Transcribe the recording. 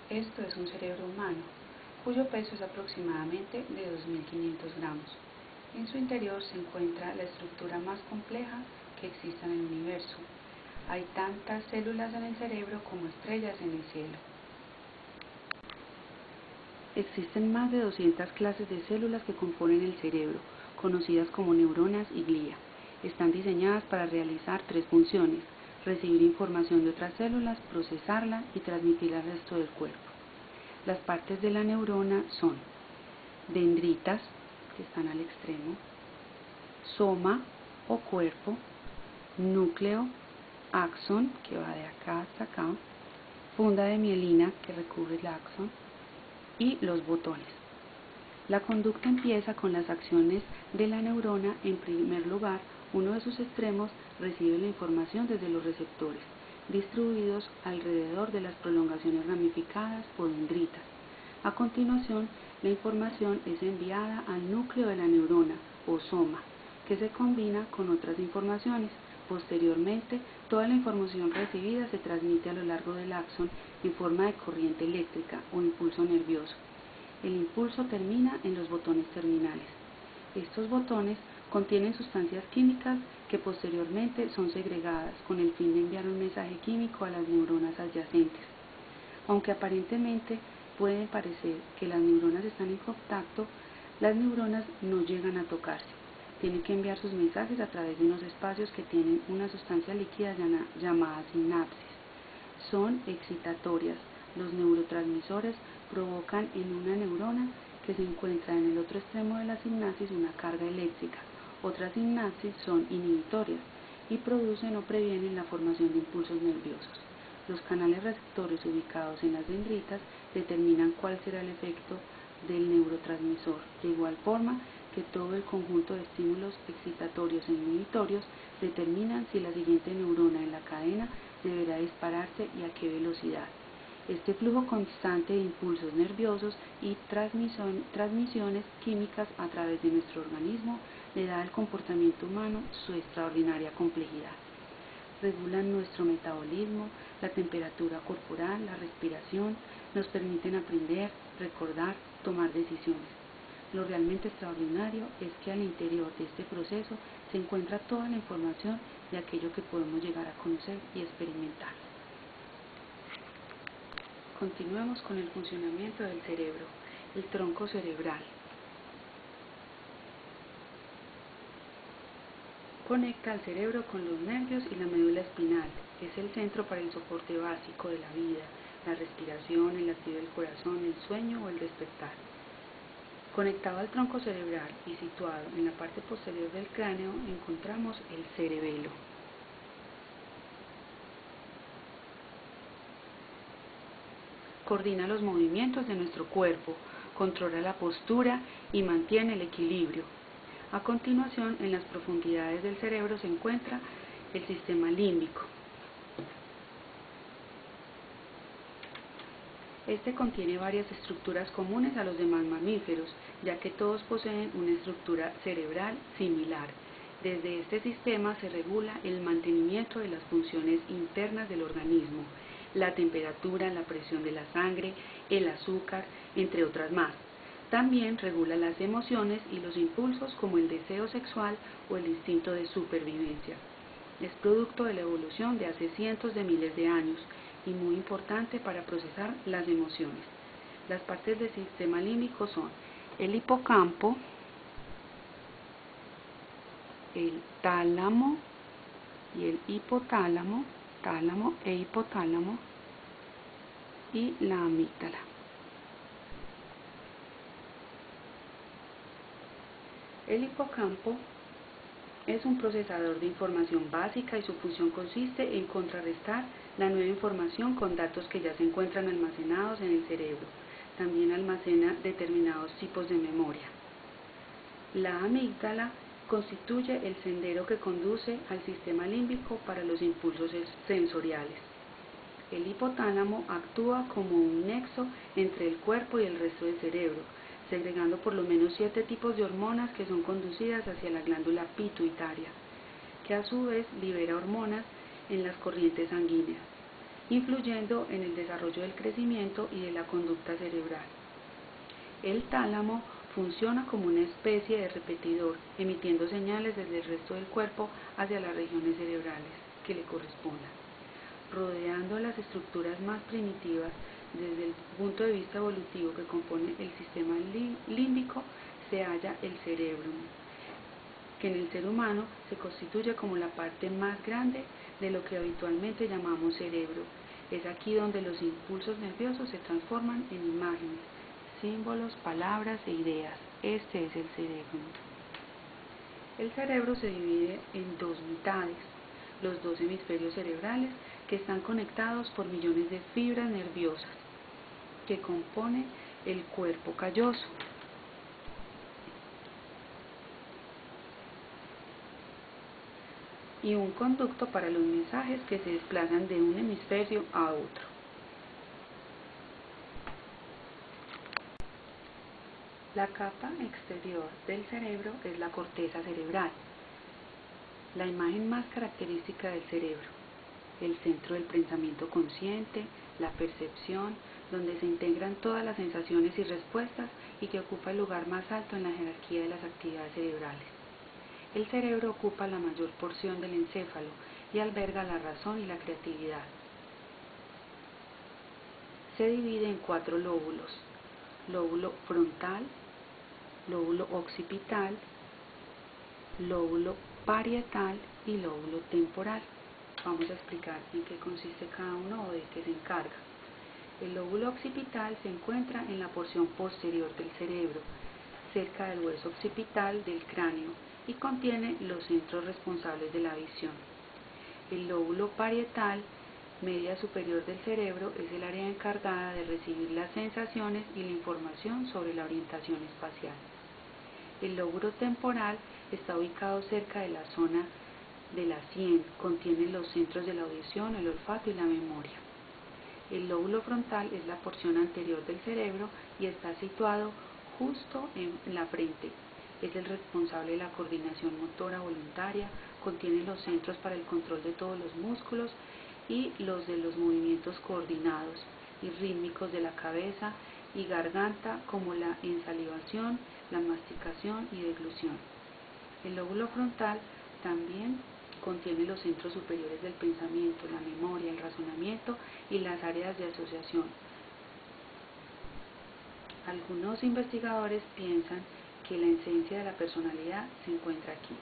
Esto es un cerebro humano, cuyo peso es aproximadamente de 2.500 gramos. En su interior se encuentra la estructura más compleja que existe en el universo. Hay tantas células en el cerebro como estrellas en el cielo. Existen más de 200 clases de células que componen el cerebro, conocidas como neuronas y glía. Están diseñadas para realizar tres funciones: recibir información de otras células, procesarla y transmitirla al resto del cuerpo. Las partes de la neurona son dendritas, que están al extremo, soma o cuerpo, núcleo, axón, que va de acá hasta acá, funda de mielina, que recubre el axón, y los botones. La conducta empieza con las acciones de la neurona. En primer lugar, uno de sus extremos recibe la información desde los receptores, distribuidos alrededor de las prolongaciones ramificadas o dendritas. A continuación, la información es enviada al núcleo de la neurona, o soma, que se combina con otras informaciones. Posteriormente, toda la información recibida se transmite a lo largo del axón en forma de corriente eléctrica o impulso nervioso. El impulso termina en los botones terminales. Estos botones contienen sustancias químicas que posteriormente son segregadas con el fin de enviar un mensaje químico a las neuronas adyacentes. Aunque aparentemente puede parecer que las neuronas están en contacto, las neuronas no llegan a tocarse. Tienen que enviar sus mensajes a través de unos espacios que tienen una sustancia líquida llamada sinapsis. Son excitatorias. Los neurotransmisores provocan en una neurona que se encuentra en el otro extremo de la sinapsis una carga eléctrica. Otras sinapsis son inhibitorias y producen o previenen la formación de impulsos nerviosos. Los canales receptores ubicados en las dendritas determinan cuál será el efecto del neurotransmisor, de igual forma que todo el conjunto de estímulos excitatorios e inhibitorios determinan si la siguiente neurona en la cadena deberá dispararse y a qué velocidad. Este flujo constante de impulsos nerviosos y transmisiones químicas a través de nuestro organismo le da al comportamiento humano su extraordinaria complejidad. Regulan nuestro metabolismo, la temperatura corporal, la respiración, nos permiten aprender, recordar, tomar decisiones. Lo realmente extraordinario es que al interior de este proceso se encuentra toda la información de aquello que podemos llegar a conocer y experimentar. Continuemos con el funcionamiento del cerebro, el tronco cerebral. Conecta al cerebro con los nervios y la médula espinal. Es el centro para el soporte básico de la vida, la respiración, el latido del corazón, el sueño o el despertar. Conectado al tronco cerebral y situado en la parte posterior del cráneo encontramos el cerebelo. Coordina los movimientos de nuestro cuerpo, controla la postura y mantiene el equilibrio. A continuación, en las profundidades del cerebro se encuentra el sistema límbico. Este contiene varias estructuras comunes a los demás mamíferos, ya que todos poseen una estructura cerebral similar. Desde este sistema se regula el mantenimiento de las funciones internas del organismo, la temperatura, la presión de la sangre, el azúcar, entre otras más. También regula las emociones y los impulsos como el deseo sexual o el instinto de supervivencia. Es producto de la evolución de hace cientos de miles de años y muy importante para procesar las emociones. Las partes del sistema límbico son el hipocampo, el tálamo y el hipotálamo, tálamo e hipotálamo, y la amígdala. El hipocampo es un procesador de información básica y su función consiste en contrarrestar la nueva información con datos que ya se encuentran almacenados en el cerebro. También almacena determinados tipos de memoria. La amígdala constituye el sendero que conduce al sistema límbico para los impulsos sensoriales. El hipotálamo actúa como un nexo entre el cuerpo y el resto del cerebro, segregando por lo menos 7 tipos de hormonas que son conducidas hacia la glándula pituitaria, que a su vez libera hormonas en las corrientes sanguíneas. influyendo en el desarrollo del crecimiento y de la conducta cerebral. El tálamo funciona como una especie de repetidor, emitiendo señales desde el resto del cuerpo hacia las regiones cerebrales que le correspondan. Rodeando las estructuras más primitivas, desde el punto de vista evolutivo que compone el sistema límbico, se halla el cerebrum, que en el ser humano se constituye como la parte más grande de lo que habitualmente llamamos cerebro. Es aquí donde los impulsos nerviosos se transforman en imágenes, símbolos, palabras e ideas. Este es el cerebro. El cerebro se divide en dos mitades, los dos hemisferios cerebrales, que están conectados por millones de fibras nerviosas que componen el cuerpo calloso. Y un conducto para los mensajes que se desplazan de un hemisferio a otro. La capa exterior del cerebro es la corteza cerebral, la imagen más característica del cerebro, el centro del pensamiento consciente, la percepción, donde se integran todas las sensaciones y respuestas y que ocupa el lugar más alto en la jerarquía de las actividades cerebrales. El cerebro ocupa la mayor porción del encéfalo y alberga la razón y la creatividad. Se divide en 4 lóbulos: lóbulo frontal, lóbulo occipital, lóbulo parietal y lóbulo temporal. Vamos a explicar en qué consiste cada uno o de qué se encarga. El lóbulo occipital se encuentra en la porción posterior del cerebro, cerca del hueso occipital del cráneo, y contiene los centros responsables de la visión. El lóbulo parietal, media superior del cerebro, es el área encargada de recibir las sensaciones y la información sobre la orientación espacial. El lóbulo temporal está ubicado cerca de la zona de la sien, contiene los centros de la audición, el olfato y la memoria. El lóbulo frontal es la porción anterior del cerebro y está situado justo en la frente. Es el responsable de la coordinación motora voluntaria, contiene los centros para el control de todos los músculos y los de los movimientos coordinados y rítmicos de la cabeza y garganta, como la ensalivación, la masticación y deglución. El lóbulo frontal también contiene los centros superiores del pensamiento, la memoria, el razonamiento y las áreas de asociación. Algunos investigadores piensan que la esencia de la personalidad se encuentra aquí.